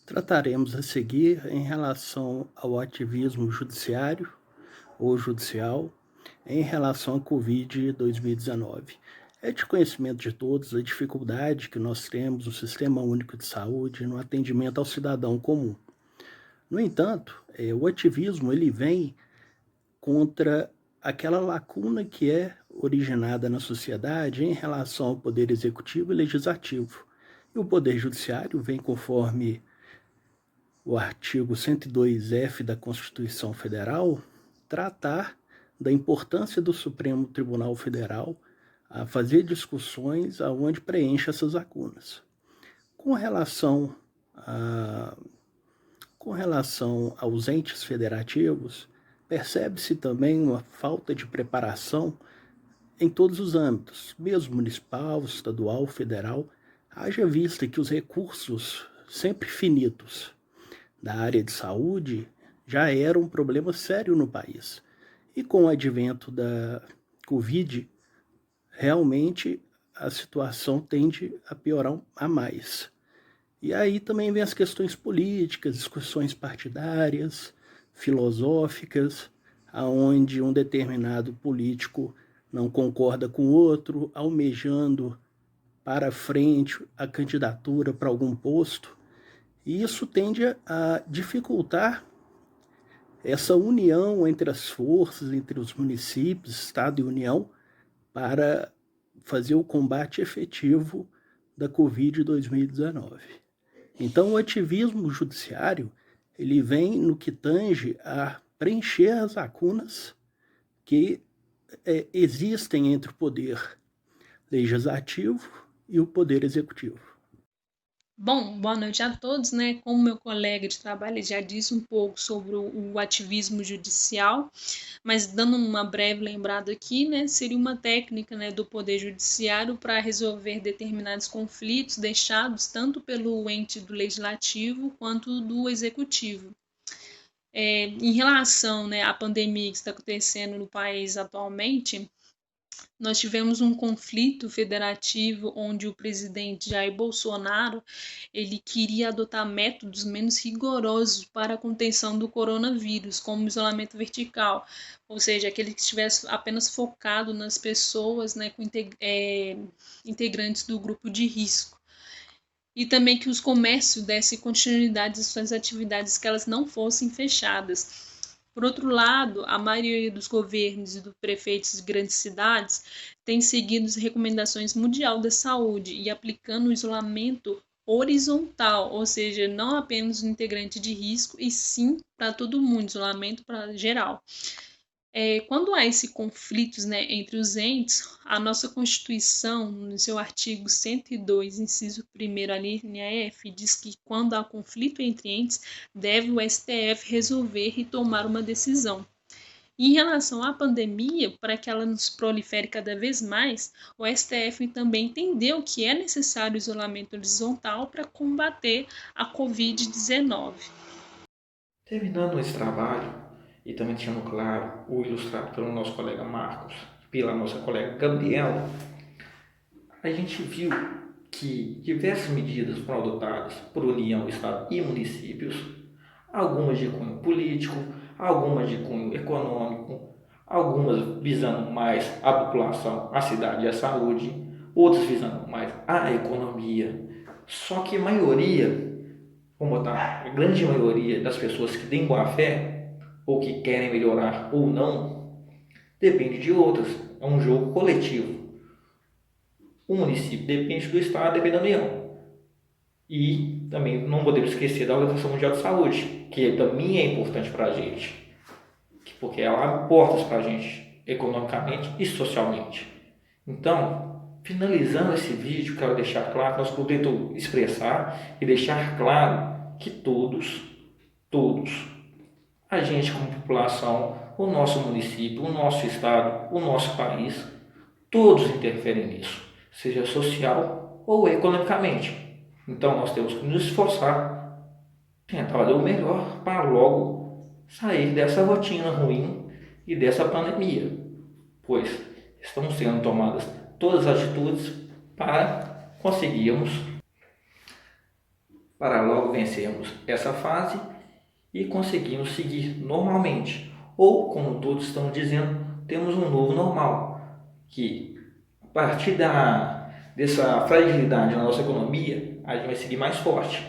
Trataremos a seguir em relação ao ativismo judiciário ou judicial em relação à Covid 2019. É de conhecimento de todos a dificuldade que nós temos no Sistema Único de Saúde no atendimento ao cidadão comum. No entanto, o ativismo ele vem contra aquela lacuna que é originada na sociedade em relação ao poder executivo e legislativo. E o poder judiciário vem conforme o artigo 102F da Constituição Federal, tratar da importância do Supremo Tribunal Federal a fazer discussões aonde preenche essas lacunas. Com relação, a, com relação aos entes federativos, percebe-se também uma falta de preparação em todos os âmbitos, mesmo municipal, estadual, federal, haja vista que os recursos sempre finitos da área de saúde já era um problema sério no país. E com o advento da Covid, realmente a situação tende a piorar a mais. E aí também vem as questões políticas, discussões partidárias, filosóficas, aonde um determinado político não concorda com o outro, almejando para frente a candidatura para algum posto, e isso tende a dificultar essa união entre as forças, entre os municípios, Estado e União, para fazer o combate efetivo da Covid 2019. Então, o ativismo judiciário ele vem no que tange a preencher as lacunas que existem entre o poder legislativo e o poder executivo. Bom, boa noite a todos, né? Como meu colega de trabalho já disse um pouco sobre o ativismo judicial, mas dando uma breve lembrada aqui, né, seria uma técnica, né, do Poder Judiciário para resolver determinados conflitos deixados tanto pelo ente do Legislativo quanto do Executivo. Em relação, né, à pandemia que está acontecendo no país atualmente, nós tivemos um conflito federativo onde o presidente Jair Bolsonaro ele queria adotar métodos menos rigorosos para a contenção do coronavírus, como o isolamento vertical, ou seja, aquele que estivesse apenas focado nas pessoas, né, com integrantes do grupo de risco. E também que os comércios dessem continuidade às suas atividades, que elas não fossem fechadas. Por outro lado, a maioria dos governos e dos prefeitos de grandes cidades tem seguido as recomendações mundial da saúde e aplicando o isolamento horizontal, ou seja, não apenas o integrante de risco, e sim para todo mundo, isolamento para geral. Quando há esse conflitos, né, entre os entes, a nossa Constituição, no seu artigo 102, inciso 1º, a linha F, diz que quando há conflito entre entes, deve o STF resolver e tomar uma decisão. E em relação à pandemia, para que ela nos prolifere cada vez mais, o STF também entendeu que é necessário isolamento horizontal para combater a Covid-19. Terminando esse trabalho, e também deixando claro o ilustrado pelo nosso colega Marcos, pela nossa colega Gabriela, a gente viu que diversas medidas foram adotadas por União, Estado e municípios, algumas de cunho político, algumas de cunho econômico, algumas visando mais a população, a cidade e a saúde, outras visando mais a economia. Só que a maioria, vamos botar, a grande maioria das pessoas que têm boa fé, ou que querem melhorar ou não, depende de outras. É um jogo coletivo. O município depende do Estado, depende da União. E também não podemos esquecer da Organização Mundial de Saúde, que também é importante para a gente, porque ela abre portas para a gente, economicamente e socialmente. Então, finalizando esse vídeo, quero deixar claro, nós podemos expressar e deixar claro que todos, a gente como população, o nosso município, o nosso estado, o nosso país, todos interferem nisso, seja social ou economicamente. Então nós temos que nos esforçar, tentar fazer o melhor para logo sair dessa rotina ruim e dessa pandemia, pois estão sendo tomadas todas as atitudes para conseguirmos para logo vencermos essa fase e conseguirmos seguir normalmente. Ou, como todos estão dizendo, temos um novo normal, que a partir dessa fragilidade na nossa economia, a gente vai seguir mais forte.